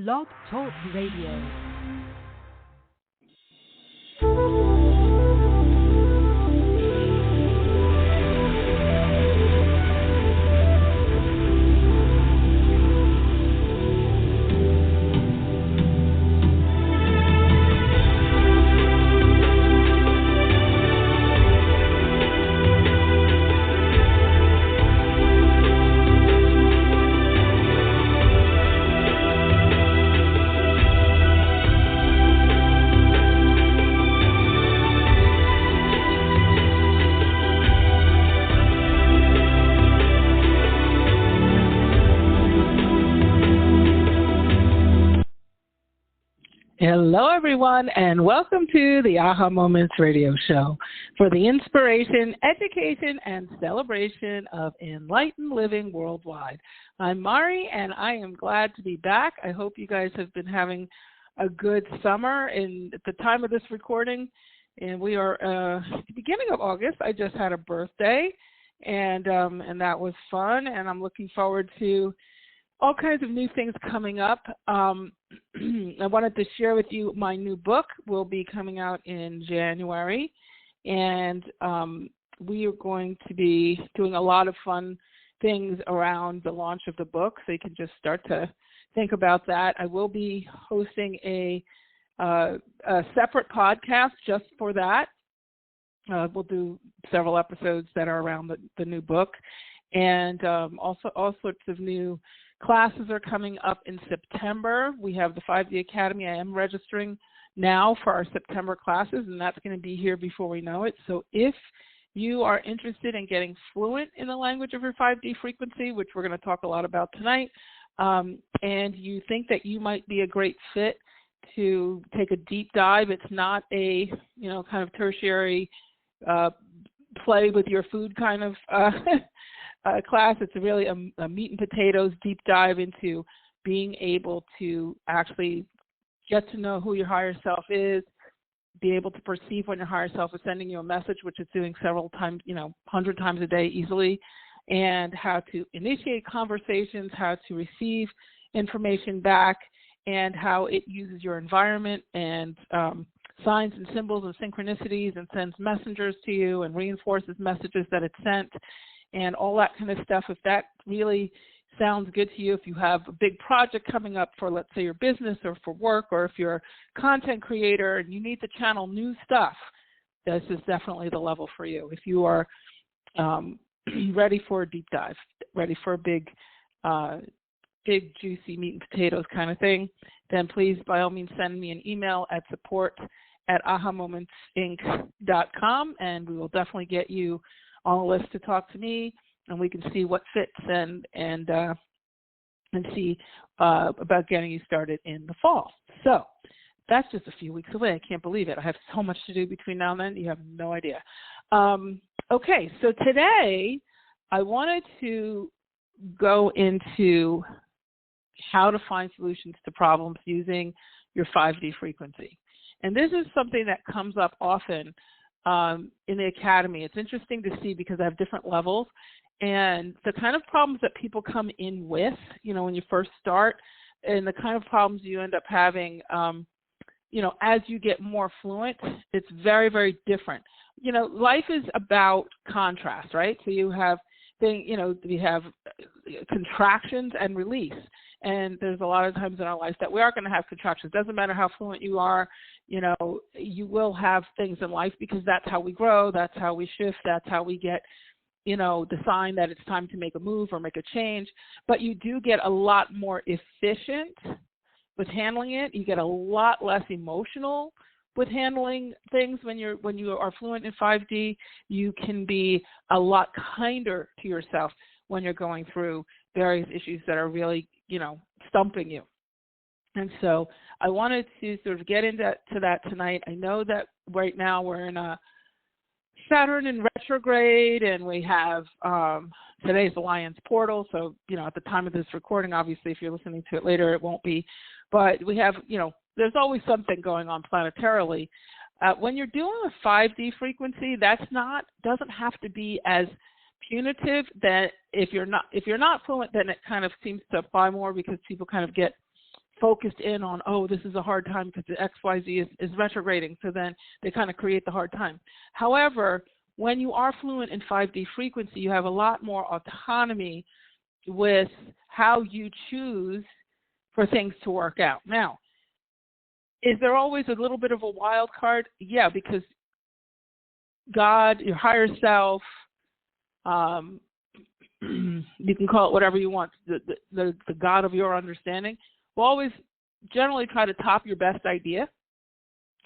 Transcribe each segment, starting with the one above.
Blog Talk Radio. Hello, everyone, and welcome to the Aha Moments radio show for the inspiration, education, and celebration of enlightened living worldwide. I'm Mari, and I am glad to be back. I hope you guys have been having a good summer. At the time of this recording, and we are at the beginning of August. I just had a birthday, and that was fun, and I'm looking forward to all kinds of new things coming up. I wanted to share with you my new book will be coming out in January, and we are going to be doing a lot of fun things around the launch of the book, so you can just start to think about that. I will be hosting a separate podcast just for that. We'll do several episodes that are around the new book, and also all sorts of new classes are coming up in September. We have the 5D Academy. I am registering now for our September classes, and that's going to be here before we know it. So if you are interested in getting fluent in the language of your 5D frequency, which we're going to talk a lot about tonight, and you think that you might be a great fit to take a deep dive, it's not a kind of tertiary play with your food kind of class. It's really a meat and potatoes deep dive into being able to actually get to know who your higher self is, be able to perceive when your higher self is sending you a message, which it's doing several times, 100 times a day easily, and how to initiate conversations, how to receive information back, and how it uses your environment and signs and symbols and synchronicities and sends messengers to you and reinforces messages that it sent, and all that kind of stuff. If that really sounds good to you, if you have a big project coming up for, let's say, your business or for work, or if you're a content creator and you need to channel new stuff, this is definitely the level for you. If you are ready for a deep dive, ready for a big, juicy meat and potatoes kind of thing, then please, by all means, send me an email at support@ahamomentsinc.com, and we will definitely get you on a list to talk to me, and we can see what fits and see about getting you started in the fall. So that's just a few weeks away. I can't believe it. I have so much to do between now and then. You have no idea. Okay, so today I wanted to go into how to find solutions to problems using your 5D frequency. And this is something that comes up often in the academy. It's interesting to see because I have different levels, and the kind of problems that people come in with, when you first start, and the kind of problems you end up having, as you get more fluent, it's very, very different. Life is about contrast, right? So you have we have contractions and release. And there's a lot of times in our life that we are going to have contractions. Doesn't matter how fluent you are, you will have things in life because that's how we grow, that's how we shift, that's how we get, the sign that it's time to make a move or make a change. But you do get a lot more efficient with handling it. You get a lot less emotional with handling things when you are fluent in 5D. You can be a lot kinder to yourself when you're going through various issues that are really, stumping you. And so I wanted to sort of get into that tonight. I know that right now we're in a Saturn in retrograde, and we have today's Alliance portal. So, at the time of this recording, obviously, if you're listening to it later, it won't be. But we have, there's always something going on planetarily. When you're doing a 5D frequency, doesn't have to be as punitive. That if you're not fluent, then it kind of seems to apply more because people kind of get focused in on, oh, this is a hard time because the XYZ is retrograding. So then they kind of create the hard time. However, when you are fluent in 5D frequency, you have a lot more autonomy with how you choose for things to work out. Now, is there always a little bit of a wild card? Yeah, because God, your higher self, you can call it whatever you want, the God of your understanding, will always generally try to top your best idea.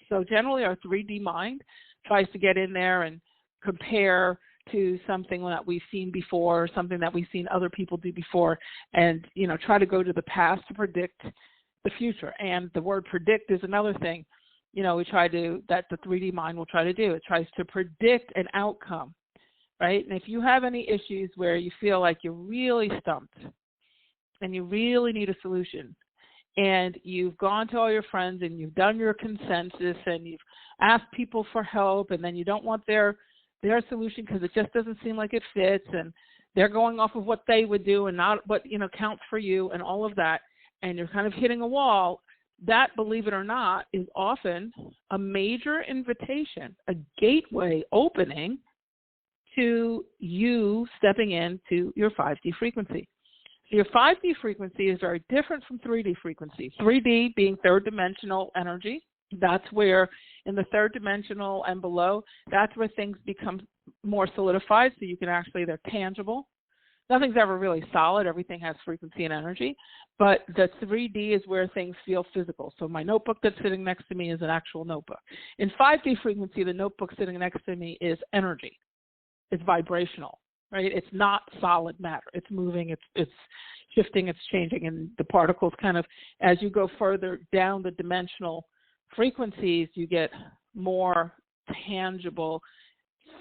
So generally our 3D mind tries to get in there and compare to something that we've seen before, something that we've seen other people do before, and try to go to the past to predict the future. And the word predict is another thing, that the 3D mind will try to do. It tries to predict an outcome, right? And if you have any issues where you feel like you're really stumped and you really need a solution, and you've gone to all your friends and you've done your consensus and you've asked people for help, and then you don't want their solution because it just doesn't seem like it fits, and they're going off of what they would do and not what counts for you and all of that, and you're kind of hitting a wall. That, believe it or not, is often a major invitation, a gateway opening to you stepping into your 5D frequency. So your 5D frequency is very different from 3D frequency. 3D being third dimensional energy. That's where in the third dimensional and below, that's where things become more solidified, so you can actually, they're tangible. Nothing's ever really solid. Everything has frequency and energy. But the 3D is where things feel physical. So my notebook that's sitting next to me is an actual notebook. In 5D frequency, the notebook sitting next to me is energy. It's vibrational, right? It's not solid matter. It's moving, it's shifting, it's changing. And the particles kind of, as you go further down the dimensional frequencies, you get more tangible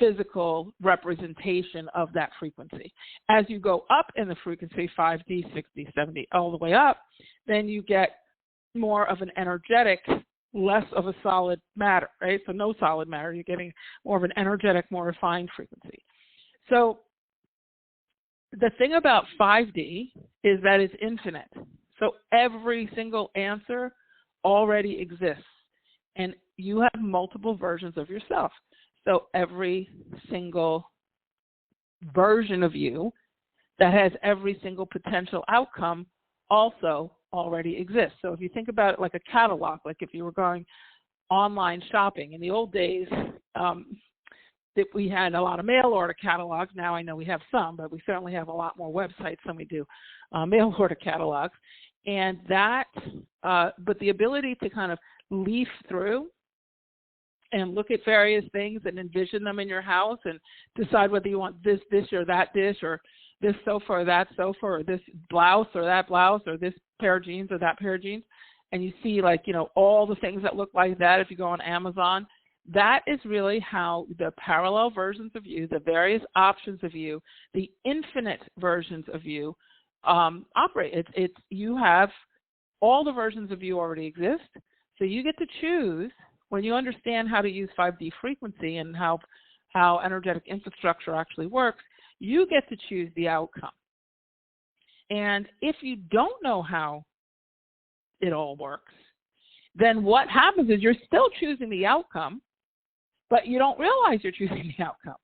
physical representation of that frequency. As you go up in the frequency, 5D, 6D, 7D, all the way up, then you get more of an energetic, less of a solid matter, right? So no solid matter, you're getting more of an energetic, more refined frequency. So the thing about 5D is that it's infinite. So every single answer already exists, and you have multiple versions of yourself. So every single version of you that has every single potential outcome also already exists. So if you think about it like a catalog, like if you were going online shopping, in the old days, that we had a lot of mail order catalogs. Now I know we have some, but we certainly have a lot more websites than we do mail order catalogs. And that, but the ability to kind of leaf through and look at various things and envision them in your house and decide whether you want this dish or that dish, or this sofa or that sofa, or this blouse or that blouse, or this pair of jeans or that pair of jeans. And you see all the things that look like that if you go on Amazon. That is really how the parallel versions of you, the various options of you, the infinite versions of you operate. You have all the versions of you already exist. So you get to choose. When you understand how to use 5D frequency and how energetic infrastructure actually works, you get to choose the outcome. And if you don't know how it all works, then what happens is you're still choosing the outcome, but you don't realize you're choosing the outcome.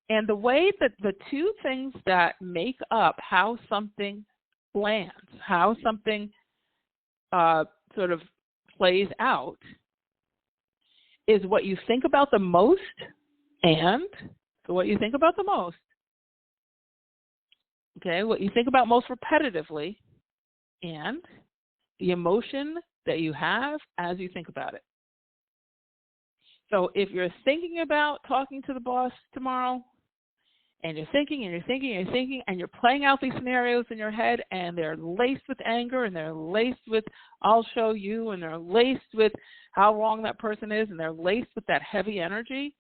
And the way that the two things that make up how something lands, how something sort of plays out, is what you think about the most, and so what you think about the most, okay, what you think about most repetitively, and the emotion that you have as you think about it. So if you're thinking about talking to the boss tomorrow, and you're thinking and you're thinking and you're thinking, and you're playing out these scenarios in your head, and they're laced with anger, and they're laced with I'll show you, and they're laced with how wrong that person is, and they're laced with that heavy energy,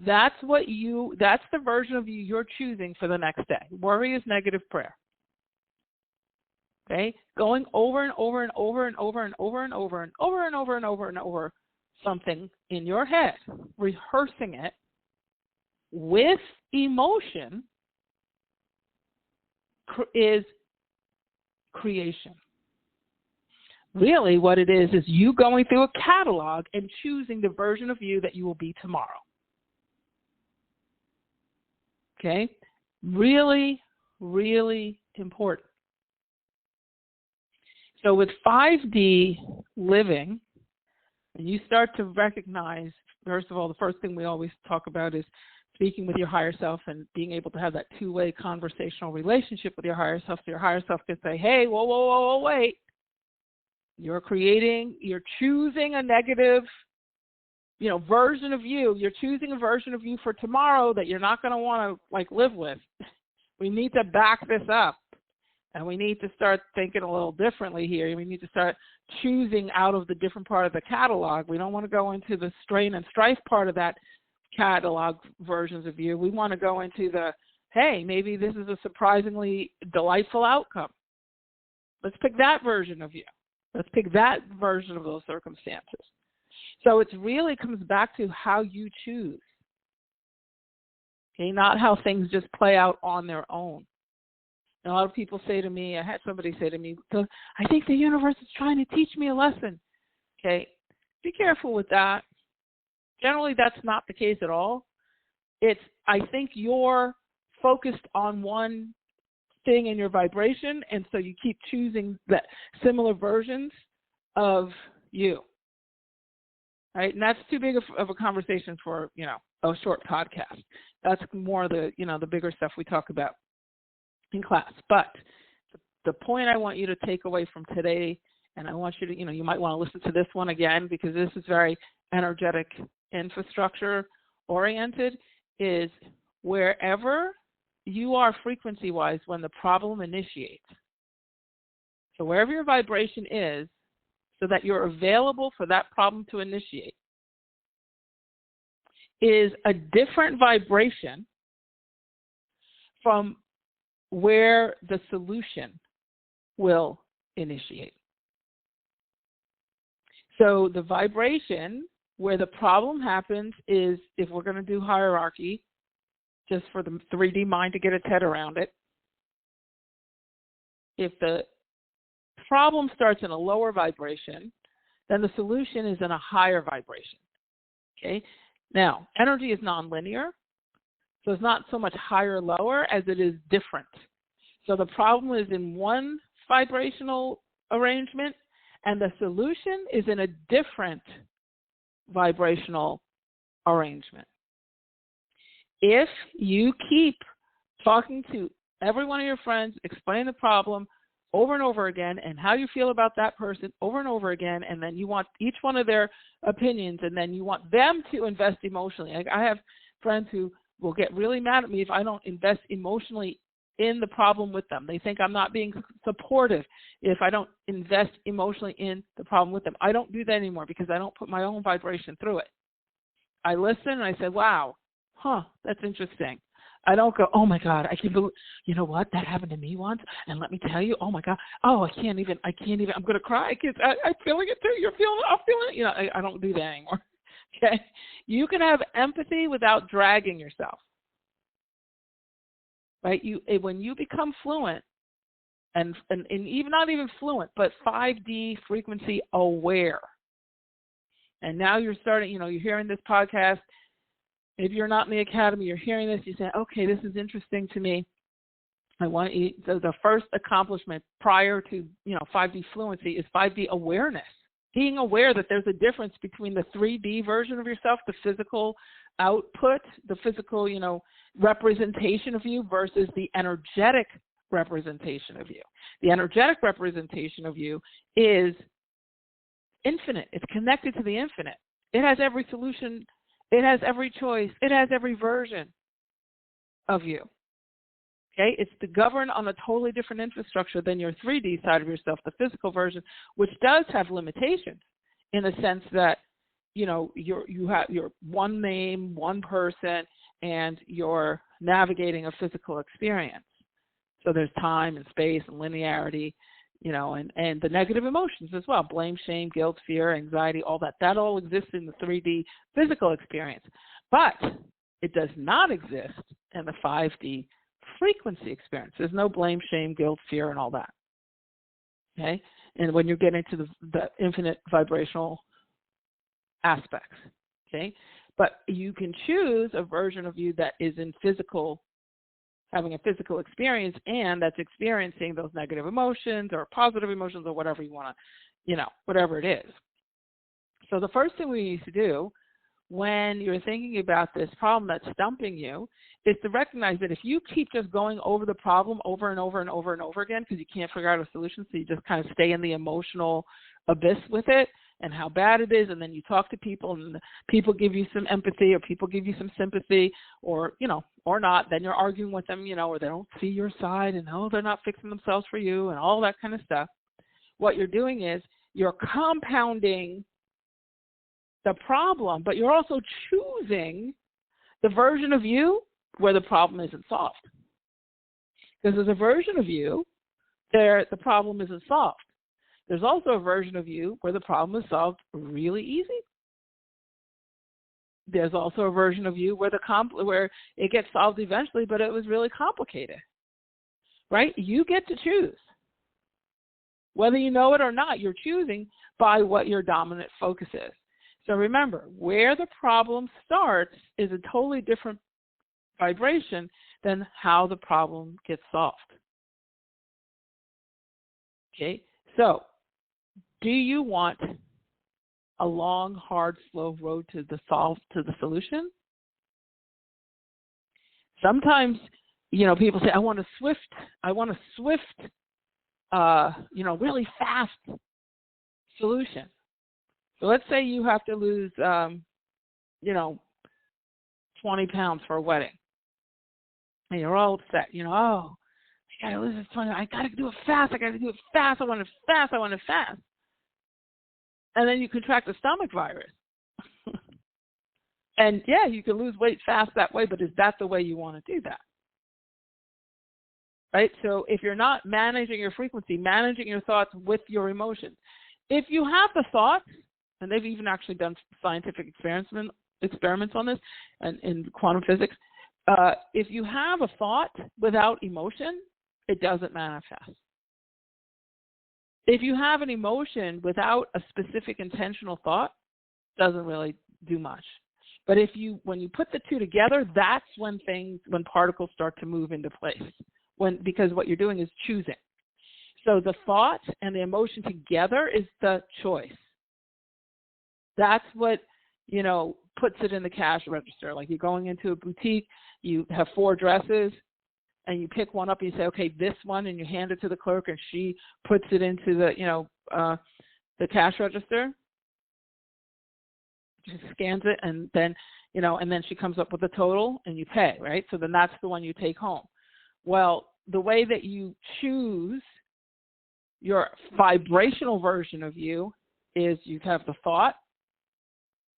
that's the version of you you're choosing for the next day. Worry is negative prayer. Okay? Going over and over and over and over and over and over and over and over and over and over something in your head, rehearsing it with emotion is creation. Really, what it is you going through a catalog and choosing the version of you that you will be tomorrow. Okay? Really, really important. So with 5D living, when you start to recognize, first of all, the first thing we always talk about is speaking with your higher self and being able to have that two-way conversational relationship with your higher self. So your higher self can say, hey, whoa, wait. You're choosing a negative, version of you. You're choosing a version of you for tomorrow that you're not going to want to live with. We need to back this up, and we need to start thinking a little differently here. We need to start choosing out of the different part of the catalog. We don't want to go into the strain and strife part of that catalog versions of you. We want to go into the, hey, maybe this is a surprisingly delightful outcome. Let's pick that version of you. Let's pick that version of those circumstances. So it really comes back to how you choose. Okay, not how things just play out on their own. And a lot of people say to me, I had somebody say to me, I think the universe is trying to teach me a lesson. Okay, be careful with that. Generally, that's not the case at all. I think you're focused on one thing in your vibration, and so you keep choosing that similar versions of you. Right? And that's too big of a conversation for, a short podcast. That's more the bigger stuff we talk about in class. But the point I want you to take away from today, and I want you to, you might want to listen to this one again because this is very energetic infrastructure oriented, is wherever you are frequency-wise when the problem initiates. So wherever your vibration is, so that you're available for that problem to initiate, is a different vibration from where the solution will initiate. So the vibration where the problem happens is, if we're going to do hierarchy, just for the 3D mind to get its head around it, if the problem starts in a lower vibration, then the solution is in a higher vibration. Okay? Now, energy is nonlinear, so it's not so much higher or lower as it is different. So the problem is in one vibrational arrangement, and the solution is in a different vibrational arrangement. If you keep talking to every one of your friends, explain the problem over and over again and how you feel about that person over and over again, and then you want each one of their opinions, and then you want them to invest emotionally. I have friends who will get really mad at me if I don't invest emotionally in the problem with them. They think I'm not being supportive if I don't invest emotionally in the problem with them. I don't do that anymore because I don't put my own vibration through it. I listen and I say, wow, that's interesting. I don't go, oh my God, I can't believe, you know what, that happened to me once, and let me tell you, oh my God, I can't even, I'm going to cry. I'm feeling it too. You're feeling it, I'm feeling it. I don't do that anymore. Okay? You can have empathy without dragging yourself. Right? When you become fluent, and even not even fluent, but 5D frequency aware, and now you're starting, you're hearing this podcast. If you're not in the academy, you're hearing this, you say, okay, this is interesting to me. I want you, the first accomplishment prior to, 5D fluency is 5D awareness. Being aware that there's a difference between the 3D version of yourself, the physical output, the physical, representation of you versus the energetic representation of you. The energetic representation of you is infinite. It's connected to the infinite. It has every solution. It has every choice. It has every version of you. Okay? It's to govern on a totally different infrastructure than your 3D side of yourself, the physical version, which does have limitations in the sense that, you have your one name, one person, and you're navigating a physical experience. So there's time and space and linearity, and the negative emotions as well, blame, shame, guilt, fear, anxiety, all that. That all exists in the 3D physical experience. But it does not exist in the 5D frequency experience. There's no blame, shame, guilt, fear, and all that. Okay? and when you get into the infinite vibrational aspects, okay? But you can choose a version of you that is in having a physical experience, and that's experiencing those negative emotions or positive emotions or whatever you want to, whatever it is. So the first thing we need to do when you're thinking about this problem that's stumping you is to recognize that if you keep just going over the problem over and over and over and over again because you can't figure out a solution, so you just kind of stay in the emotional abyss with it and how bad it is, and then you talk to people and people give you some empathy or people give you some sympathy or, or not, then you're arguing with them, or they don't see your side and, they're not fixing themselves for you and all that kind of stuff. What you're doing is you're compounding the problem, but you're also choosing the version of you where the problem isn't solved. Because there's a version of you there the problem isn't solved. There's also a version of you where the problem is solved really easy. There's also a version of you where where it gets solved eventually, but it was really complicated. Right? You get to choose. Whether you know it or not, you're choosing by what your dominant focus is. So remember, where the problem starts is a totally different vibration than how the problem gets solved. Okay? So, do you want a long, hard, slow road to the solution? Sometimes, people say, I want a swift, really fast solution. So let's say you have to lose, 20 pounds for a wedding. And you're all upset, I got to lose this 20, I got to do it fast, I want it fast. And then you contract the stomach virus. And yeah, you can lose weight fast that way, but is that the way you want to do that? Right? So if you're not managing your frequency, managing your thoughts with your emotions, if you have the thoughts, and they've even actually done scientific experiments on this and in quantum physics, if you have a thought without emotion, it doesn't manifest. If you have an emotion without a specific intentional thought, it doesn't really do much. But when you put the two together, that's when particles start to move into place. Because what you're doing is choosing. So the thought and the emotion together is the choice. That's what, puts it in the cash register. Like you're going into a boutique, you have 4 dresses, and you pick one up and you say, okay, this one, and you hand it to the clerk, and she puts it into the cash register. She scans it, and then, and then she comes up with a total, and you pay, right? So then that's the one you take home. Well, the way that you choose your vibrational version of you is you have the thought.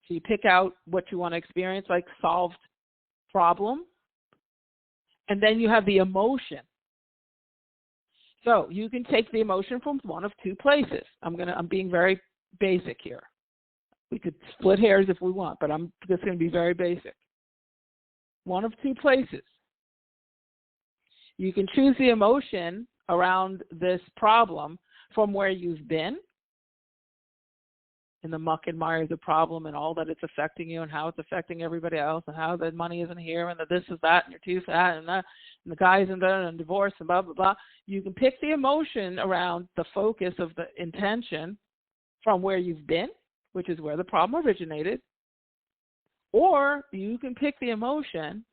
So you pick out what you want to experience, like solved problem. And then you have the emotion. So you can take the emotion from one of 2 places. I'm being very basic here. We could split hairs if we want, but I'm just going to be very basic. One of 2 places. You can choose the emotion around this problem from where you've been, in the muck and mire of the problem and all that it's affecting you and how it's affecting everybody else and how the money isn't here and the this is that and you're too fat and that and the guy isn't there and divorce and blah, blah, blah. You can pick the emotion around the focus of the intention from where you've been, which is where the problem originated, or you can pick the emotion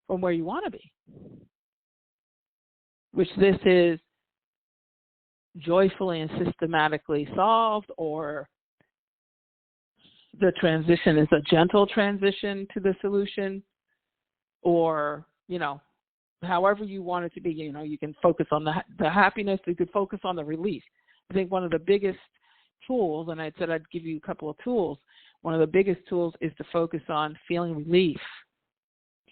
from where you want to be, which this is joyfully and systematically solved, or the transition is a gentle transition to the solution, or, however you want it to be. You can focus on the happiness, you could focus on the relief. I think one of the biggest tools, and I said I'd give you a couple of tools, one of the biggest tools is to focus on feeling relief.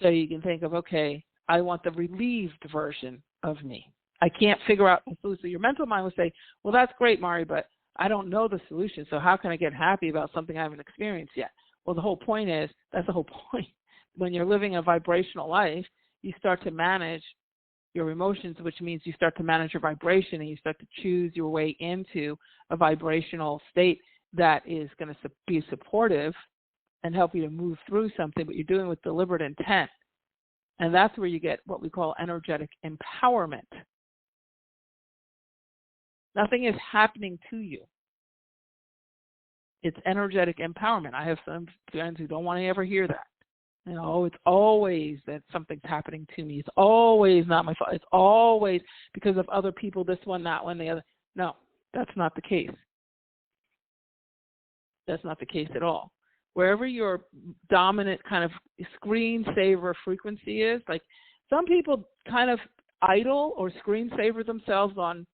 So you can think of, okay, I want the relieved version of me. I can't figure out the solution. So your mental mind will say, well, that's great, Mari, but I don't know the solution, so how can I get happy about something I haven't experienced yet? Well, the whole point is, that's the whole point. When you're living a vibrational life, you start to manage your emotions, which means you start to manage your vibration and you start to choose your way into a vibrational state that is going to be supportive and help you to move through something, but you're doing with deliberate intent. And that's where you get what we call energetic empowerment. Nothing is happening to you. It's energetic empowerment. I have some friends who don't want to ever hear that. You know, it's always that something's happening to me. It's always not my fault. It's always because of other people, this one, that one, the other. No, that's not the case. That's not the case at all. Wherever your dominant kind of screensaver frequency is, like some people kind of idle or screensaver themselves on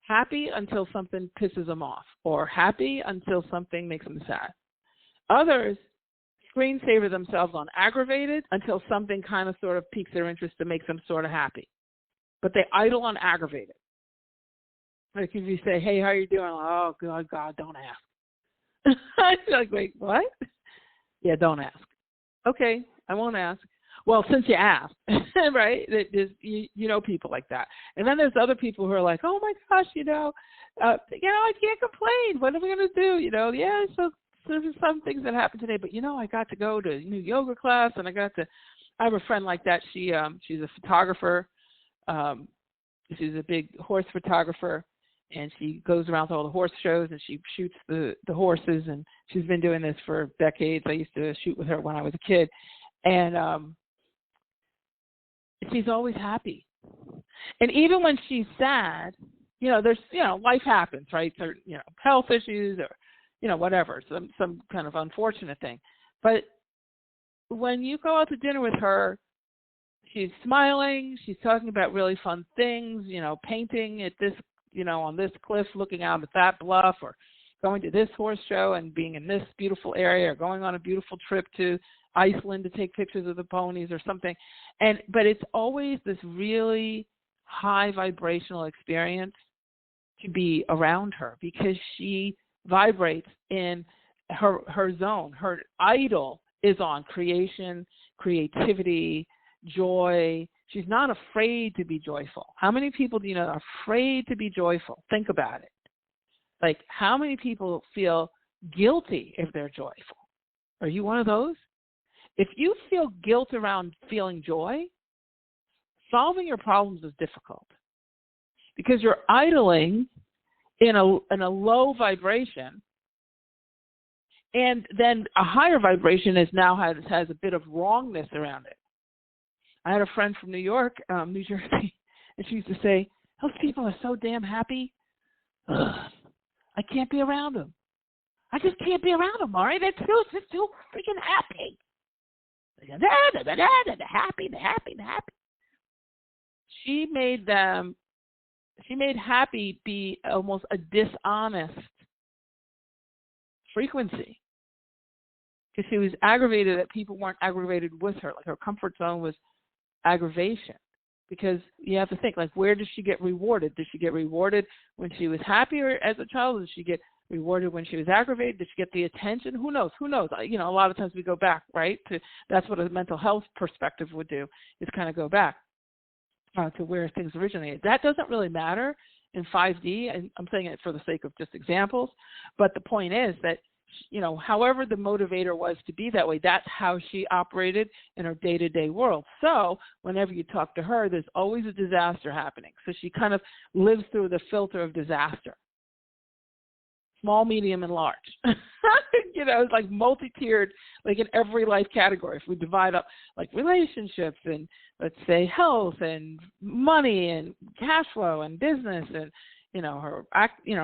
happy until something pisses them off, or happy until something makes them sad. Others screensaver themselves on aggravated until something kind of sort of piques their interest to make them sort of happy. But they idle on aggravated. Like if you say, hey, how you doing? Oh, God, don't ask. Like, wait, what? Yeah, don't ask. Okay, I won't ask. Well, since you asked, right? You know people like that. And then there's other people who are like, oh my gosh, I can't complain. What are we going to do? Yeah, so there's some things that happened today, but I got to go to a new yoga class, and I have a friend like that. She's a photographer. She's a big horse photographer, and she goes around to all the horse shows, and she shoots the horses, and she's been doing this for decades. I used to shoot with her when I was a kid, and she's always happy. And even when she's sad, there's, life happens, right? So, health issues or, whatever, some kind of unfortunate thing. But when you go out to dinner with her, she's smiling, she's talking about really fun things, painting at this, on this cliff, looking out at that bluff, or going to this horse show and being in this beautiful area, or going on a beautiful trip to Iceland to take pictures of the ponies or something. But it's always this really high vibrational experience to be around her, because she vibrates in her zone. Her idol is on creation, creativity, joy. She's not afraid to be joyful. How many people do you know are afraid to be joyful? Think about it. Like, how many people feel guilty if they're joyful? Are you one of those? If you feel guilt around feeling joy, solving your problems is difficult, because you're idling in a low vibration, and then a higher vibration has a bit of wrongness around it. I had a friend from New York, New Jersey, and she used to say, those people are so damn happy. Ugh, I can't be around them. I just can't be around them, Maury. They're just too freaking happy. They're happy. She made happy be almost a dishonest frequency, because she was aggravated that people weren't aggravated with her. Like, her comfort zone was aggravation, because you have to think, like, where does she get rewarded? Did she get rewarded when she was happy, or as a child? Did she get rewarded when she was aggravated? Did she get the attention? Who knows? A lot of times we go back, right? That's what a mental health perspective would do, is kind of go back to where things originated. That doesn't really matter in 5D, and I'm saying it for the sake of just examples, but the point is that, however the motivator was to be that way, that's how she operated in her day-to-day world. So whenever you talk to her, there's always a disaster happening. So she kind of lives through the filter of disaster. Small, medium, and large. It's like multi-tiered, like in every life category. If we divide up like relationships and, let's say, health and money and cash flow and business and, her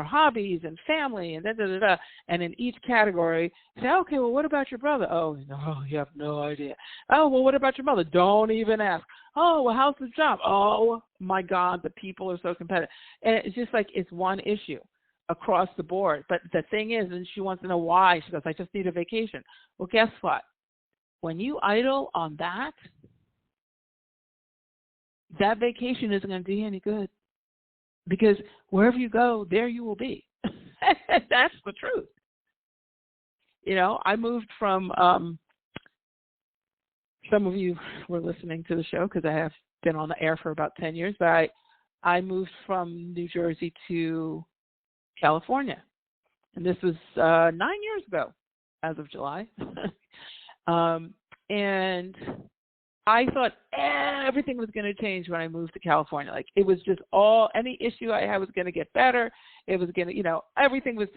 hobbies and family and da-da-da-da. And in each category, say, okay, well, what about your brother? Oh, no, you have no idea. Oh, well, what about your mother? Don't even ask. Oh, well, how's the job? Oh, my God, the people are so competitive. And it's just like it's one issue across the board. But the thing is, and she wants to know why. She goes, I just need a vacation. Well, guess what? When you idle on that vacation isn't going to do you any good, because wherever you go, there you will be. That's the truth. I moved from, some of you were listening to the show because I have been on the air for about 10 years, but I moved from New Jersey to California. And this was 9 years ago, as of July. And I thought everything was going to change when I moved to California. Like, it was just any issue I had was going to get better. It was going to, everything was,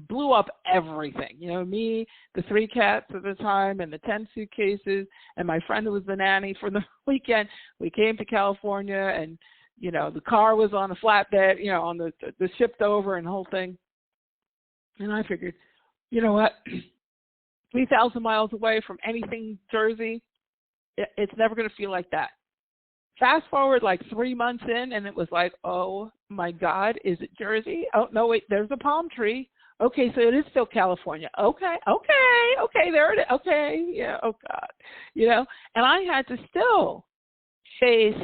blew up everything. Me, the 3 cats at the time, and the 10 suitcases, and my friend who was the nanny for the weekend. We came to California, and, the car was on a flatbed, on the shipped over and the whole thing. And I figured, you know what, 3,000 miles away from anything Jersey, it's never going to feel like that. Fast forward like 3 months in, and it was like, oh my God, is it Jersey? Oh no, wait, there's a palm tree. Okay, so it is still California. Okay, there it is. Okay, yeah, oh God, and I had to still face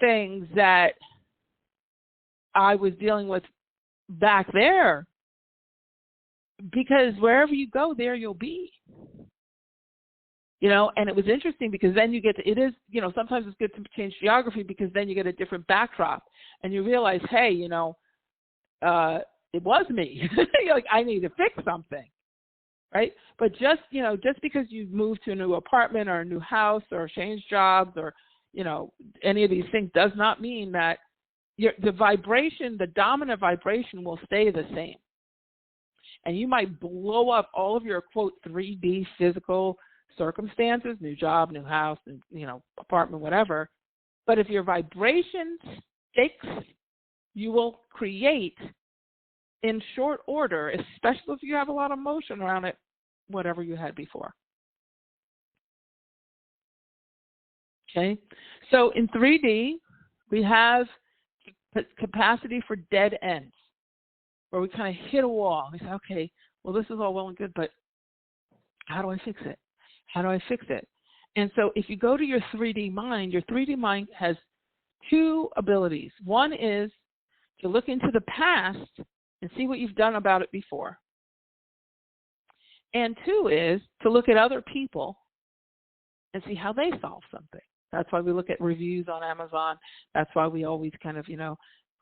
things that I was dealing with back there, because wherever you go, there you'll be. And it was interesting because then you get to, it is, sometimes it's good to change geography, because then you get a different backdrop and you realize, hey, it was me. Like, I need to fix something, right? But just because you've moved to a new apartment or a new house or changed jobs or, any of these things does not mean that the vibration, the dominant vibration will stay the same. And you might blow up all of your, quote, 3D physical circumstances, new job, new house, apartment, whatever. But if your vibration sticks, you will create in short order, especially if you have a lot of motion around it, whatever you had before. Okay? So in 3D, we have capacity for dead ends, where we kind of hit a wall. We say, okay, well, this is all well and good, but how do I fix it? How do I fix it? And so if you go to your 3D mind, your 3D mind has 2 abilities. One is to look into the past and see what you've done about it before. And 2 is to look at other people and see how they solve something. That's why we look at reviews on Amazon. That's why we always kind of,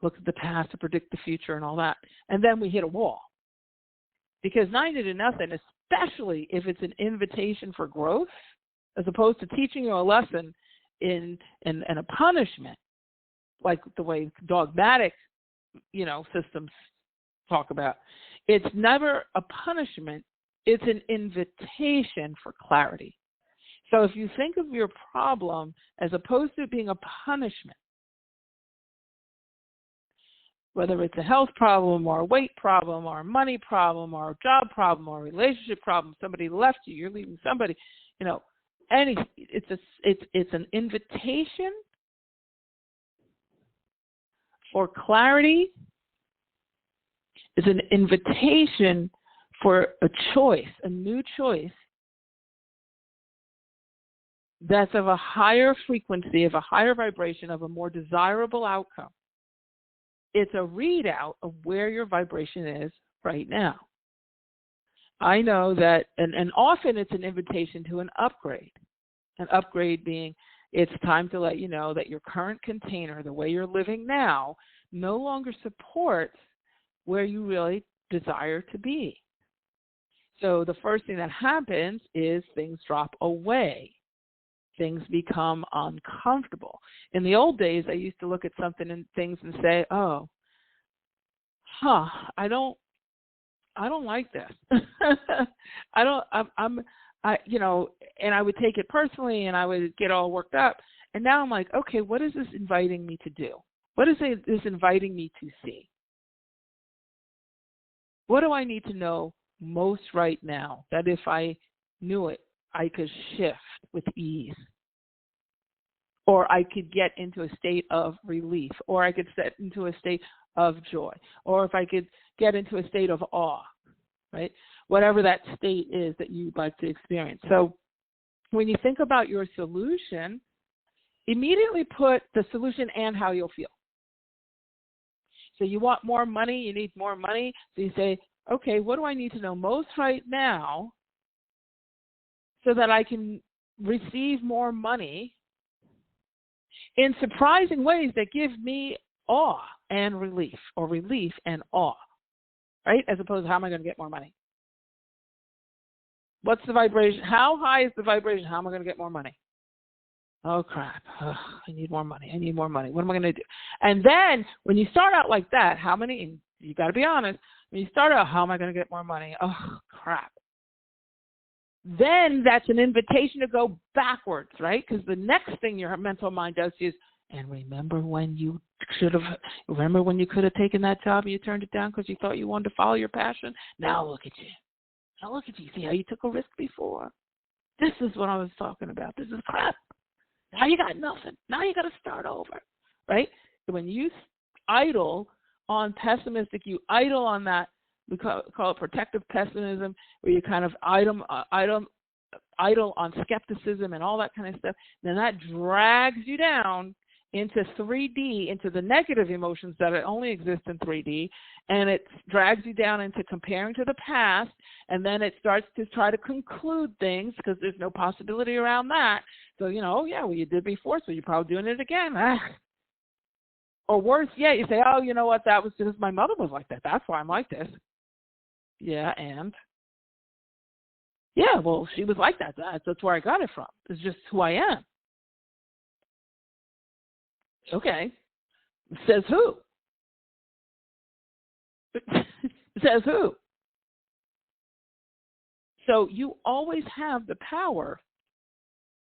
look at the past to predict the future and all that. And then we hit a wall. Because 90 to nothing, especially if it's an invitation for growth, as opposed to teaching you a lesson in a punishment, like the way dogmatic, systems talk about. It's never a punishment. It's an invitation for clarity. So if you think of your problem as opposed to it being a punishment, whether it's a health problem or a weight problem or a money problem or a job problem or a relationship problem, somebody left you, you're leaving somebody, it's an invitation for clarity. It's an invitation for a choice, a new choice that's of a higher frequency, of a higher vibration, of a more desirable outcome. It's a readout of where your vibration is right now. I know that, and often it's an invitation to an upgrade being it's time to let you know that your current container, the way you're living now, no longer supports where you really desire to be. So the first thing that happens is things drop away. Things become uncomfortable. In the old days, I used to look at something and things and say, "Oh, I don't like this. And I would take it personally, and I would get all worked up. And now I'm like, okay, what is this inviting me to do? What is this inviting me to see? What do I need to know most right now that if I knew it, I could shift with ease, or I could get into a state of relief, or I could get into a state of joy, or if I could get into a state of awe, right? Whatever that state is that you'd like to experience. So when you think about your solution, immediately put the solution and how you'll feel. So you want more money, you need more money. So you say, okay, what do I need to know most right now so that I can receive more money in surprising ways that give me awe and relief, or relief and awe, right? As opposed to how am I going to get more money? What's the vibration? How high is the vibration? How am I going to get more money? Oh, crap. Ugh, I need more money. I need more money. What am I going to do? And then when you start out like that, how many, you got to be honest, when you start out, how am I going to get more money? Oh, crap. Then that's an invitation to go backwards, right? Because the next thing your mental mind does is, and remember when you could have taken that job and you turned it down because you thought you wanted to follow your passion? Now look at you. Now look at you. See how you took a risk before? This is what I was talking about. This is crap. Now you got nothing. Now you got to start over, right? So when you idle on pessimistic, you idle on that, we call it protective pessimism, where you kind of idle on skepticism and all that kind of stuff, then that drags you down into 3D, into the negative emotions that only exist in 3D, and it drags you down into comparing to the past, and then it starts to try to conclude things because there's no possibility around that. So, well, you did before, so you're probably doing it again. Or worse yet, you say, oh, you know what, that was because my mother was like that. That's why I'm like this. Yeah, and? Yeah, well, she was like that. That's where I got it from. It's just who I am. Okay. Says who? Says who? So you always have the power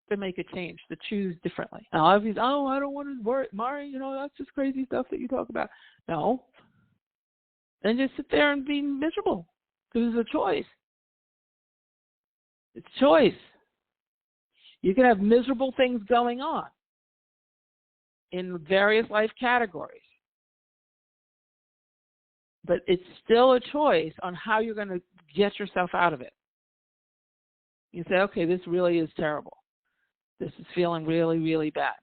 to make a change, to choose differently. Now, I don't want to work, Mari, that's just crazy stuff that you talk about. No. Then just sit there and be miserable, because it's a choice. It's choice. You can have miserable things going on in various life categories, but it's still a choice on how you're going to get yourself out of it. You say, okay, this really is terrible. This is feeling really, really bad.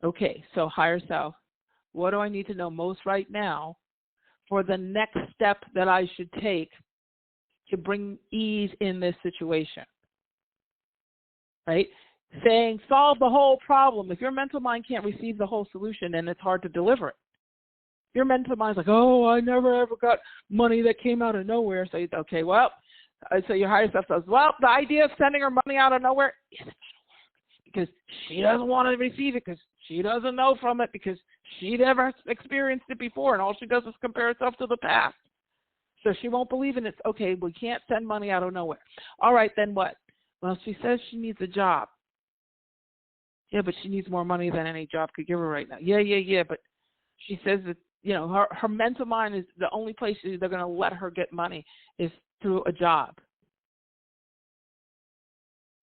Okay, so higher self, what do I need to know most right now for the next step that I should take to bring ease in this situation? Right? Saying solve the whole problem. If your mental mind can't receive the whole solution, then it's hard to deliver it. Your mental mind's like, oh, I never ever got money that came out of nowhere. So so your higher self says, well, the idea of sending her money out of nowhere isn't going to work because she doesn't want to receive it, because she doesn't know from it, because she never experienced it before, and all she does is compare herself to the past. So she won't believe in it. Okay, we can't send money out of nowhere. All right, then what? Well, she says she needs a job. Yeah, but she needs more money than any job could give her right now. Yeah, but she says that, her mental mind is the only place they're going to let her get money is through a job.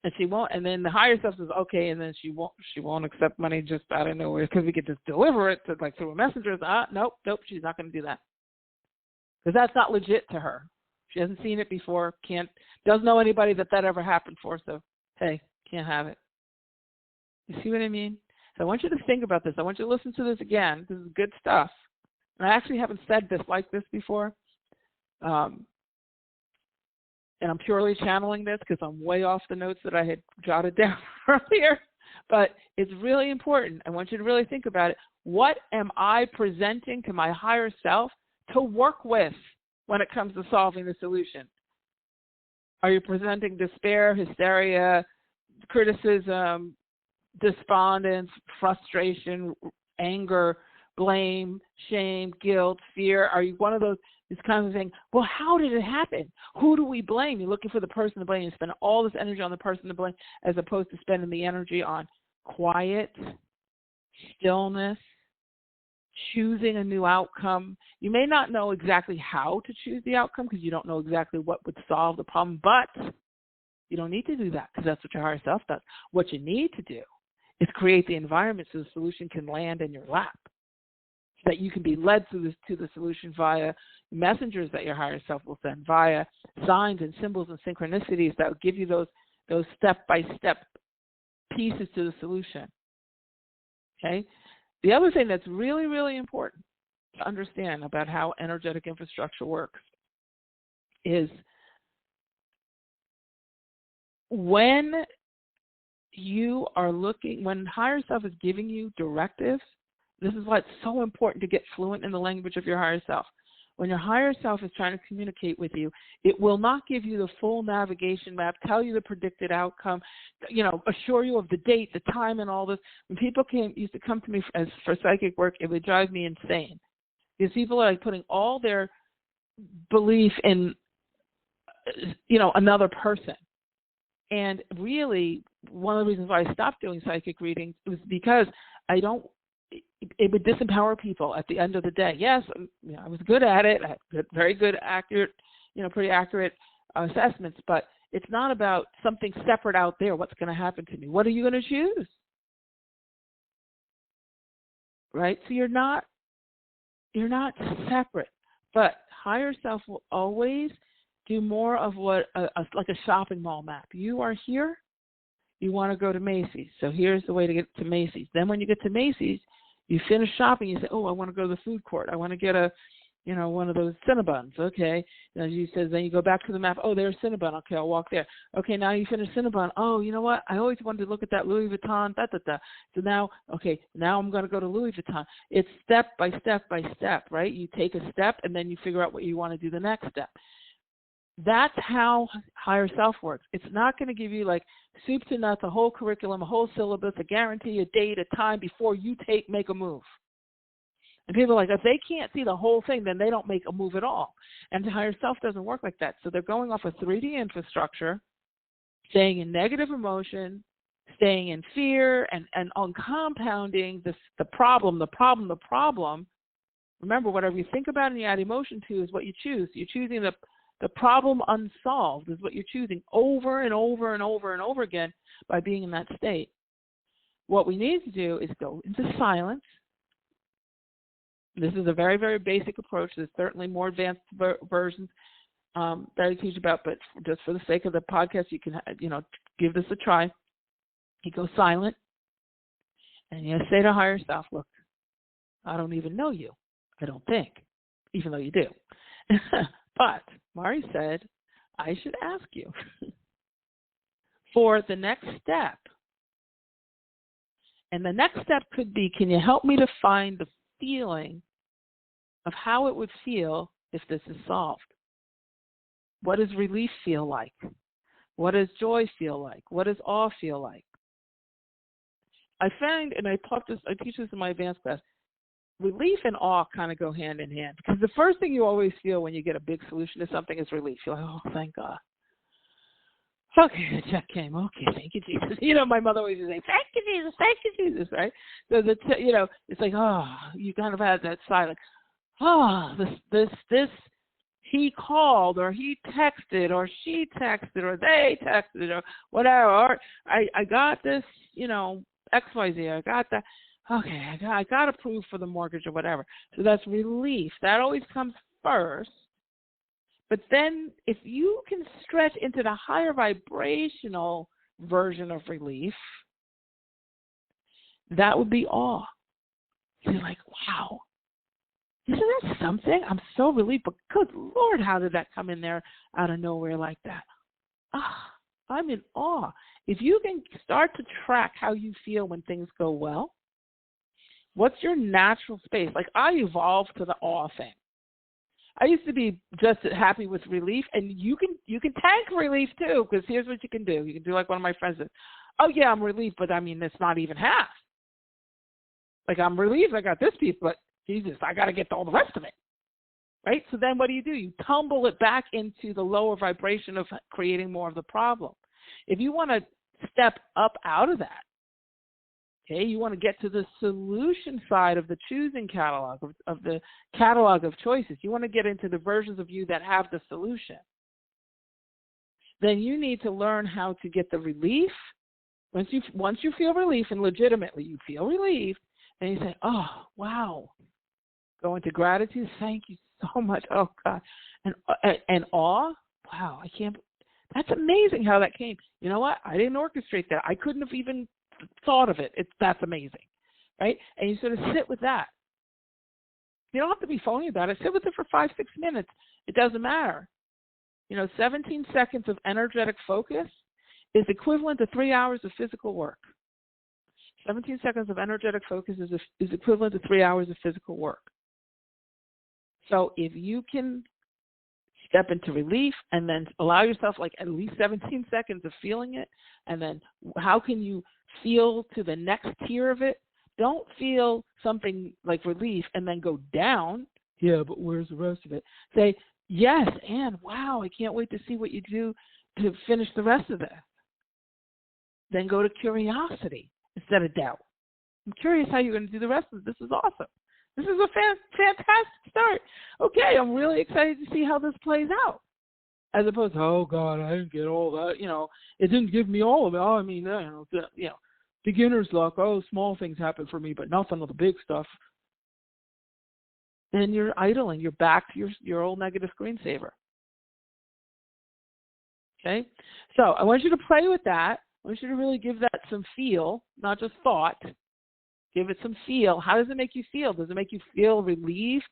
And she won't, and then the higher self says, okay, and then she won't accept money just out of nowhere because we could just deliver it to, like, through a messenger. Nope, she's not going to do that. Because that's not legit to her. She hasn't seen it before, doesn't know anybody that ever happened for, so, hey, can't have it. You see what I mean? So I want you to think about this. I want you to listen to this again. This is good stuff. And I actually haven't said this like this before. And I'm purely channeling this because I'm way off the notes that I had jotted down earlier. But it's really important. I want you to really think about it. What am I presenting to my higher self to work with when it comes to solving the solution? Are you presenting despair, hysteria, criticism, despondence, frustration, anger, blame, shame, guilt, fear? Are you one of those kinds of things? Well, how did it happen? Who do we blame? You're looking for the person to blame. You spend all this energy on the person to blame as opposed to spending the energy on quiet, stillness, choosing a new outcome. You may not know exactly how to choose the outcome because you don't know exactly what would solve the problem, but you don't need to do that because that's what your higher self does. What you need to do is create the environment so the solution can land in your lap, so that you can be led to the solution via messengers that your higher self will send, via signs and symbols and synchronicities that will give you those step-by-step pieces to the solution. Okay? The other thing that's really, really important to understand about how energetic infrastructure works is when you are looking, when higher self is giving you directives, this is why it's so important to get fluent in the language of your higher self. When your higher self is trying to communicate with you, it will not give you the full navigation map, tell you the predicted outcome, assure you of the date, the time, and all this. When people used to come to me for psychic work, it would drive me insane. Because people are like putting all their belief in, another person. And really, one of the reasons why I stopped doing psychic readings was because it would disempower people at the end of the day. Yes, I was good at it. I had very good, accurate, pretty accurate assessments, but it's not about something separate out there. What's going to happen to me? What are you going to choose? Right? So you're not separate, but higher self will always do more of what, like a shopping mall map. You are here. You want to go to Macy's. So here's the way to get to Macy's. Then when you get to Macy's, you finish shopping, you say, oh, I want to go to the food court. I want to get one of those Cinnabons. Okay. Then you go back to the map. Oh, there's Cinnabon. Okay, I'll walk there. Okay, now you finish Cinnabon. Oh, you know what? I always wanted to look at that Louis Vuitton, So now I'm going to go to Louis Vuitton. It's step by step by step, right? You take a step, and then you figure out what you want to do the next step. That's how higher self works. It's not going to give you like soup to nuts, a whole curriculum, a whole syllabus, a guarantee, a date, a time before you make a move. And people are like, if they can't see the whole thing, then they don't make a move at all. And the higher self doesn't work like that. So they're going off a 3D infrastructure, staying in negative emotion, staying in fear, and on compounding the problem. Remember, whatever you think about and you add emotion to is what you choose. You're choosing the problem unsolved is what you're choosing over and over and over and over again by being in that state. What we need to do is go into silence. This is a very, very basic approach. There's certainly more advanced versions that I teach about, but just for the sake of the podcast, you can, give this a try. You go silent, and you say to higher self, look, I don't even know you, I don't think, even though you do. But Mari said, I should ask you for the next step. And the next step could be, can you help me to find the feeling of how it would feel if this is solved? What does relief feel like? What does joy feel like? What does awe feel like? I find, and I teach this in my advanced class, relief and awe kind of go hand in hand. Because the first thing you always feel when you get a big solution to something is relief. You're like, oh, thank God. Okay, the check came. Okay, thank you, Jesus. My mother always would say, thank you, Jesus, right? So it's like, oh, you kind of had that sigh, like, oh, this, he called, or he texted, or she texted, or they texted, or whatever. Or I got this, XYZ. I got that. Okay, I got approved for the mortgage or whatever. So that's relief. That always comes first. But then if you can stretch into the higher vibrational version of relief, that would be awe. You're like, wow, isn't that something? I'm so relieved, but good Lord, how did that come in there out of nowhere like that? I'm in awe. If you can start to track how you feel when things go well, what's your natural space? Like, I evolved to the awe thing. I used to be just happy with relief, and you can tank relief too, because here's what you can do. You can do like one of my friends says, oh yeah, I'm relieved, but I mean, it's not even half. Like, I'm relieved I got this piece, but Jesus, I got to get all the rest of it. Right? So then what do? You tumble it back into the lower vibration of creating more of the problem. If you want to step up out of that, okay, you want to get to the solution side of the choosing catalog, of the catalog of choices. You want to get into the versions of you that have the solution. Then you need to learn how to get the relief. Once you feel relief, and legitimately you feel relieved, then you say, oh, wow. Go into gratitude. Thank you so much. Oh, God. And awe. Wow, I can't. That's amazing how that came. You know what? I didn't orchestrate that. I couldn't have even thought of it. That's amazing, right? And you sort of sit with that. You don't have to be phony about it. Sit with it for 5-6 minutes. It doesn't matter. 17 seconds of energetic focus is equivalent to 3 hours of physical work. 17 seconds of energetic focus is equivalent to 3 hours of physical work. So if you can step into relief and then allow yourself like at least 17 seconds of feeling it, and then how can you feel to the next tier of it? Don't feel something like relief and then go down. Yeah, but where's the rest of it? Say, yes, and wow, I can't wait to see what you do to finish the rest of this. Then go to curiosity instead of doubt. I'm curious how you're going to do the rest of it. This is awesome. This is a fantastic start. Okay, I'm really excited to see how this plays out. As opposed to, oh, God, I didn't get all that. It didn't give me all of it. Oh, I mean, beginner's luck. Oh, small things happen for me, but nothing of the big stuff. Then you're idling. You're back to your old negative screensaver. Okay? So I want you to play with that. I want you to really give that some feel, not just thought. Give it some feel. How does it make you feel? Does it make you feel relieved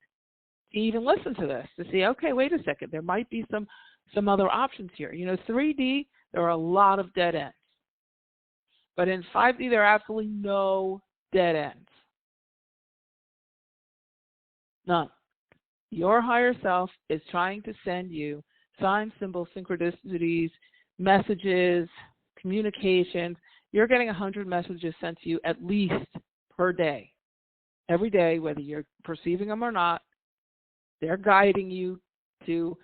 to even listen to this? To see, okay, wait a second, there might be some other options here. 3D, there are a lot of dead ends. But in 5D, there are absolutely no dead ends. None. Your higher self is trying to send you signs, symbols, synchronicities, messages, communications. You're getting 100 messages sent to you at least per day. Every day, whether you're perceiving them or not, they're guiding you to,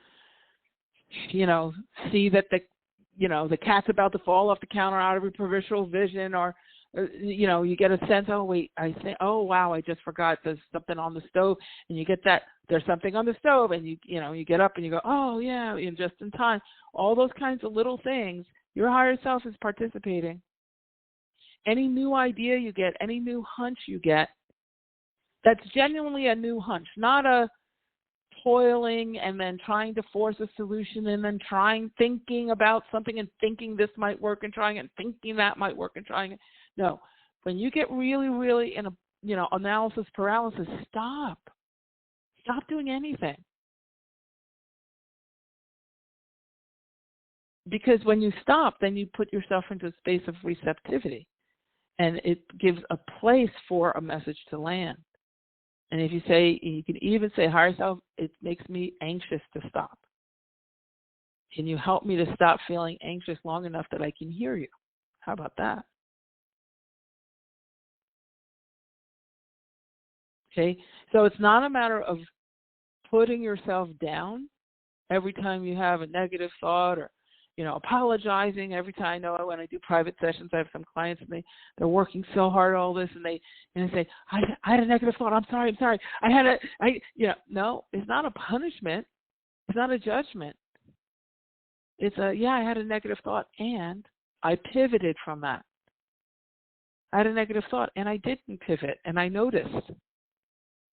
see that the cat's about to fall off the counter out of your peripheral vision, or, you get a sense, oh, wait, oh, wow, I just forgot there's something on the stove, and you get that there's something on the stove, and you get up and you go, oh, yeah, and just in time. All those kinds of little things, your higher self is participating. Any new idea you get, any new hunch you get, that's genuinely a new hunch, not a toiling and then trying to force a solution and then thinking about something and thinking this might work and trying it and thinking that might work and trying it. No. When you get really, really in a, analysis paralysis, stop. Stop doing anything. Because when you stop, then you put yourself into a space of receptivity. And it gives a place for a message to land. And if you can even say, higher self, it makes me anxious to stop. Can you help me to stop feeling anxious long enough that I can hear you? How about that? Okay, so it's not a matter of putting yourself down every time you have a negative thought or, apologizing every time. I know when I do private sessions, I have some clients and they're working so hard all this and they say, I had a negative thought. I'm sorry. No, it's not a punishment. It's not a judgment. It's I had a negative thought and I pivoted from that. I had a negative thought and I didn't pivot and I noticed.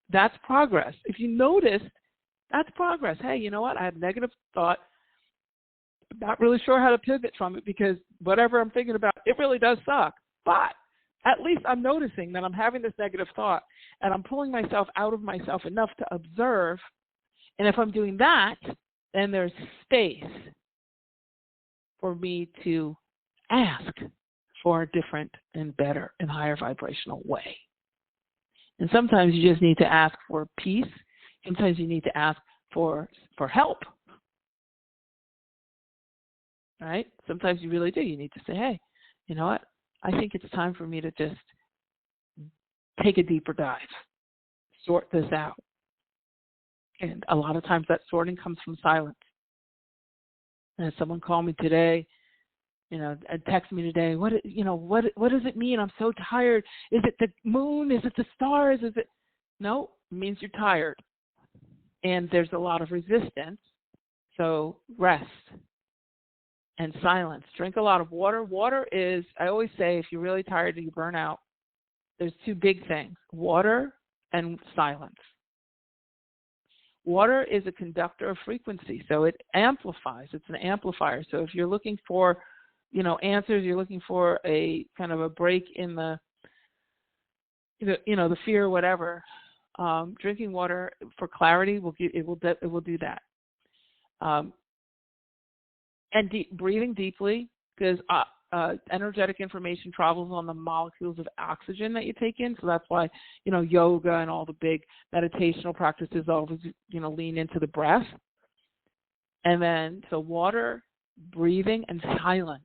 That's progress. If you noticed, that's progress. Hey, you know what? I had a negative thought. Not really sure how to pivot from it because whatever I'm thinking about, it really does suck. But at least I'm noticing that I'm having this negative thought and I'm pulling myself out of myself enough to observe. And if I'm doing that, then there's space for me to ask for a different and better and higher vibrational way. And sometimes you just need to ask for peace. Sometimes you need to ask for help. Right? Sometimes you really do. You need to say, hey, you know what? I think it's time for me to just take a deeper dive, sort this out. And a lot of times that sorting comes from silence. And someone called me today, and text me today, what does it mean? I'm so tired. Is it the moon? Is it the stars? No, it means you're tired. And there's a lot of resistance. So rest. And silence. Drink a lot of water. Water is, I always say, if you're really tired and you burn out, there's two big things, water and silence. Water is a conductor of frequency, so it amplifies. It's an amplifier. So if you're looking for, answers, you're looking for a kind of a break in the, the fear or whatever, drinking water for clarity will do that. And breathing deeply, because energetic information travels on the molecules of oxygen that you take in. So that's why, yoga and all the big meditational practices always, lean into the breath. And then, so water, breathing, and silence.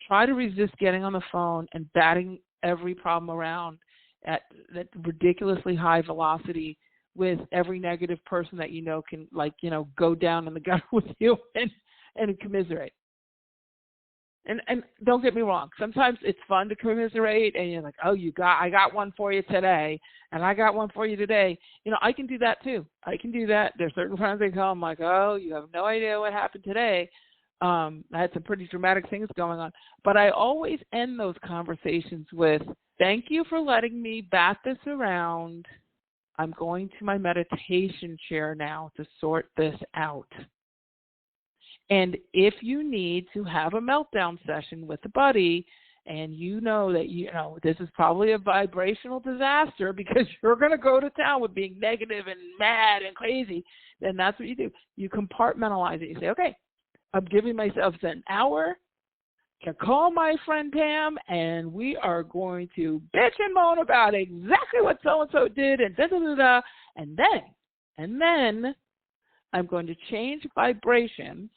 Try to resist getting on the phone and batting every problem around at that ridiculously high velocity with every negative person that can, go down in the gutter with you and commiserate. And don't get me wrong, sometimes it's fun to commiserate, and you're like, oh, I got one for you today, and I got one for you today. I can do that too. I can do that. There's certain friends I call, I'm like, oh, you have no idea what happened today. I had some pretty dramatic things going on. But I always end those conversations with, thank you for letting me bat this around. I'm going to my meditation chair now to sort this out. And if you need to have a meltdown session with a buddy, and that this is probably a vibrational disaster because you're going to go to town with being negative and mad and crazy, then that's what you do. You compartmentalize it. You say, okay, I'm giving myself an hour to call my friend Pam, and we are going to bitch and moan about exactly what so-and-so did, and da-da-da-da. And then I'm going to change vibrations,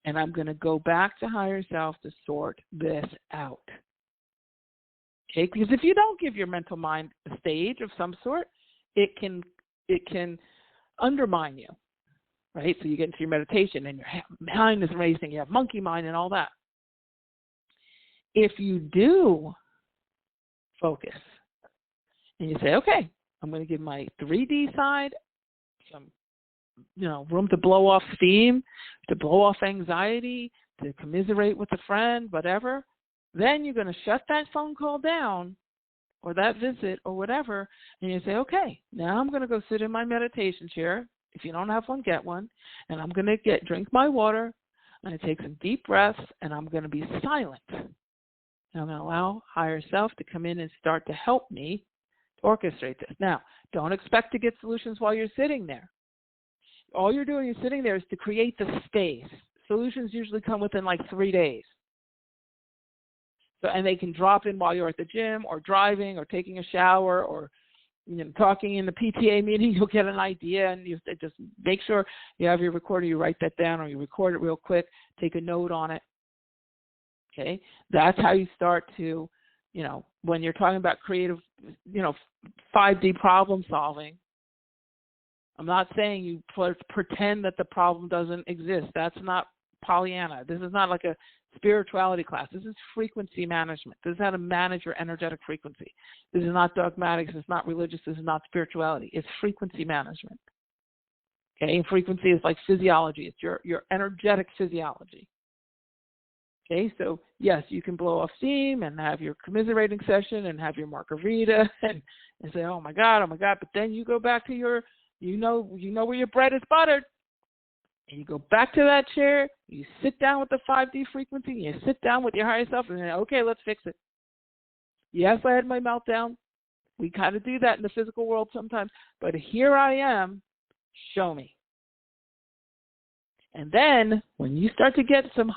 and I'm going to go back to higher self to sort this out. Okay? Because if you don't give your mental mind a stage of some sort, it can undermine you, right? So you get into your meditation, and your mind is racing. You have monkey mind and all that. If you do focus, and you say, okay, I'm going to give my 3D side some room to blow off steam, to blow off anxiety, to commiserate with a friend, whatever, then you're going to shut that phone call down or that visit or whatever, and you say, okay, now I'm going to go sit in my meditation chair. If you don't have one, get one. And I'm going to drink my water. I'm going to take some deep breaths, and I'm going to be silent. And I'm going to allow higher self to come in and start to help me to orchestrate this. Now, don't expect to get solutions while you're sitting there. All you're doing is sitting there is to create the space. Solutions usually come within 3 days. So, and they can drop in while you're at the gym or driving or taking a shower or talking in the PTA meeting. You'll get an idea, and you just make sure you have your recorder. You write that down, or you record it real quick. Take a note on it. Okay, that's how you start to, when you're talking about creative, 5D problem solving. I'm not saying you pretend that the problem doesn't exist. That's not Pollyanna. This is not like a spirituality class. This is frequency management. This is how to manage your energetic frequency. This is not dogmatic. This is not religious. This is not spirituality. It's frequency management. Okay, and frequency is like physiology. It's your energetic physiology. Okay, so yes, you can blow off steam and have your commiserating session and have your margarita and say, oh my God, but then you go back to your, you know where your bread is buttered, and you go back to that chair, you sit down with the 5D frequency, and you sit down with your higher self and say, okay, let's fix it. Yes, I had my meltdown. We kind of do that in the physical world sometimes, but here I am, show me. And then when you start to get some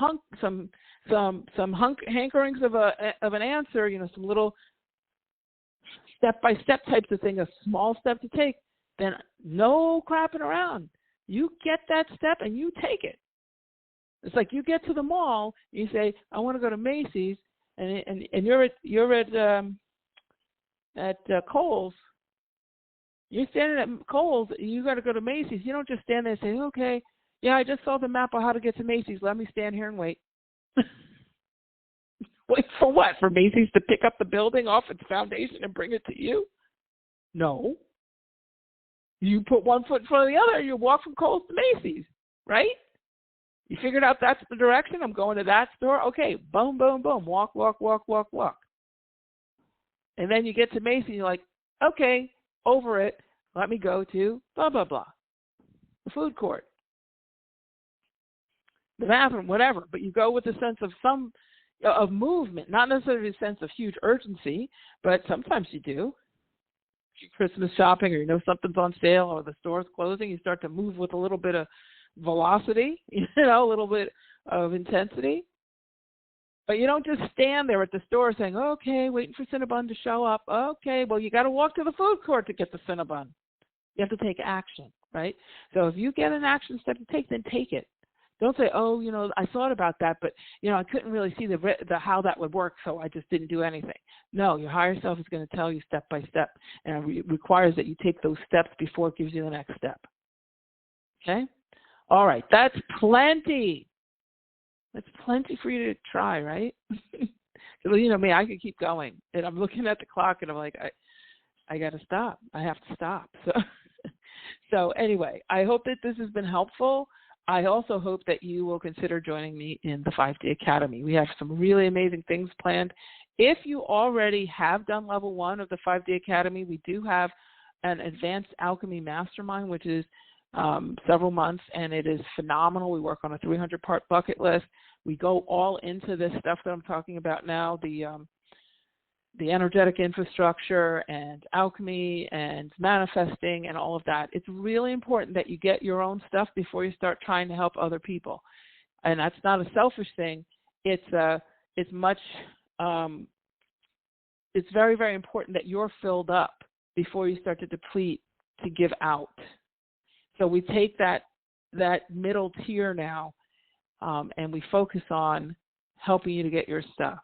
hankerings of an answer, some little step-by-step types of thing, a small step to take, then no crapping around. You get that step and you take it. It's like you get to the mall, you say, I want to go to Macy's, and you're at Kohl's. You're standing at Kohl's, you got to go to Macy's. You don't just stand there and say, okay, yeah, I just saw the map of how to get to Macy's. Let me stand here and wait. Wait for what? For Macy's to pick up the building off its foundation and bring it to you? No. You put one foot in front of the other, you walk from Kohl's to Macy's, right? You figured out that's the direction. I'm going to that store. Okay, boom, boom, boom. Walk, walk, walk, walk, walk. And then you get to Macy's, you're like, okay, over it. Let me go to blah, blah, blah. The food court. The bathroom, whatever. But you go with a sense of movement, not necessarily a sense of huge urgency, but sometimes you do. Christmas shopping, or something's on sale, or the store's closing, you start to move with a little bit of velocity, a little bit of intensity. But you don't just stand there at the store saying, okay, waiting for Cinnabon to show up. Okay, well, you got to walk to the food court to get the Cinnabon. You have to take action, right? So if you get an action step to take, then take it. Don't say, oh, I thought about that, but, I couldn't really see the how that would work, so I just didn't do anything. No, your higher self is going to tell you step by step, and it requires that you take those steps before it gives you the next step. Okay? All right, that's plenty. That's plenty for you to try, right? Me, I could keep going. And I'm looking at the clock, and I'm like, I got to stop. I have to stop. So anyway, I hope that this has been helpful. I also hope that you will consider joining me in the 5D Academy. We have some really amazing things planned. If you already have done level 1 of the 5D Academy, we do have an advanced alchemy mastermind, which is several months, and it is phenomenal. We work on a 300-part bucket list. We go all into this stuff that I'm talking about now, the energetic infrastructure and alchemy and manifesting and all of that. It's really important that you get your own stuff before you start trying to help other people. And that's not a selfish thing. It's very, very important that you're filled up before you start to deplete to give out. So we take that middle tier now, and we focus on helping you to get your stuff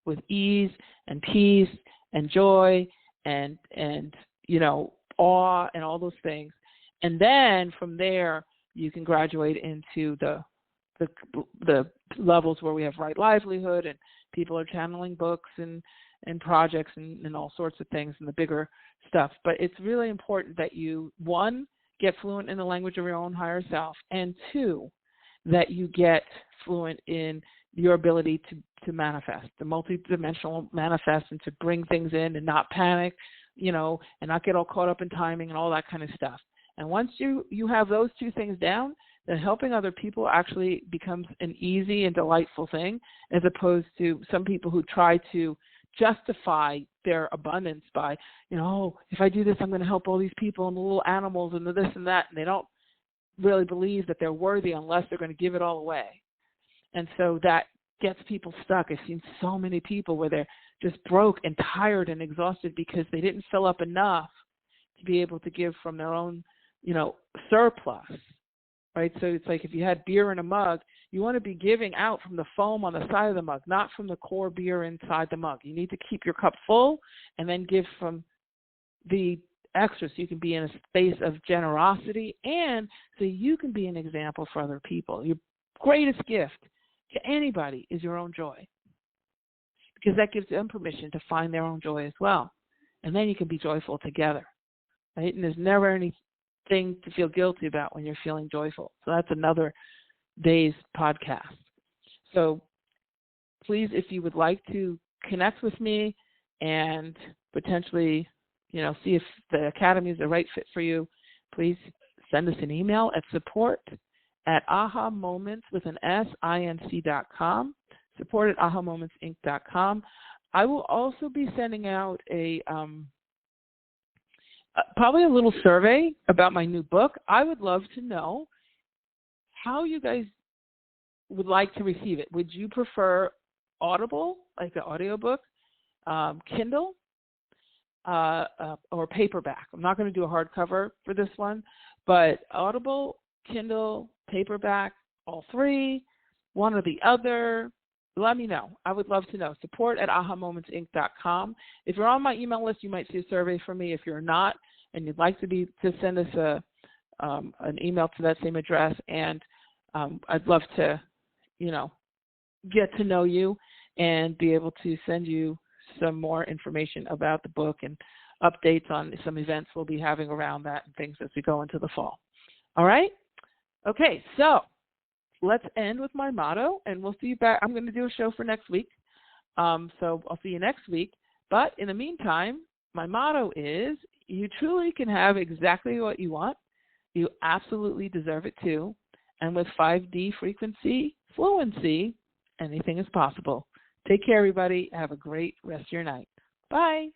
with ease and peace and joy and awe and all those things. And then from there, you can graduate into the levels where we have right livelihood and people are channeling books and projects and all sorts of things and the bigger stuff. But it's really important that you, 1, get fluent in the language of your own higher self, and 2, that you get fluent in your ability to manifest, the multidimensional manifest, and to bring things in and not panic, and not get all caught up in timing and all that kind of stuff. And once you have those 2 things down, then helping other people actually becomes an easy and delightful thing, as opposed to some people who try to justify their abundance by, if I do this, I'm going to help all these people and the little animals and the this and that, and they don't really believe that they're worthy unless they're going to give it all away. And so that gets people stuck. I've seen so many people where they're just broke and tired and exhausted because they didn't fill up enough to be able to give from their own, surplus, right? So it's like if you had beer in a mug, you want to be giving out from the foam on the side of the mug, not from the core beer inside the mug. You need to keep your cup full and then give from the extra so you can be in a space of generosity and so you can be an example for other people. Your greatest gift to anybody is your own joy, because that gives them permission to find their own joy as well. And then you can be joyful together, right? And there's never anything to feel guilty about when you're feeling joyful. So that's another day's podcast. So please, if you would like to connect with me and potentially, see if the Academy is the right fit for you, please send us an email at support@ahamomentsinc.com, support@ahamomentsinc.com. I will also be sending out probably a little survey about my new book. I would love to know how you guys would like to receive it. Would you prefer Audible, like an audiobook, Kindle, or paperback? I'm not going to do a hardcover for this one, but Audible, Kindle, paperback, all 3, one or the other. Let me know. I would love to know. Support@ahamomentsinc.com. If you're on my email list, you might see a survey from me. If you're not, and you'd like to send us an email to that same address, and I'd love to, get to know you and be able to send you some more information about the book and updates on some events we'll be having around that and things as we go into the fall. All right? Okay, so let's end with my motto, and we'll see you back. I'm going to do a show for next week, so I'll see you next week. But in the meantime, my motto is, you truly can have exactly what you want. You absolutely deserve it too. And with 5D frequency, fluency, anything is possible. Take care, everybody. Have a great rest of your night. Bye.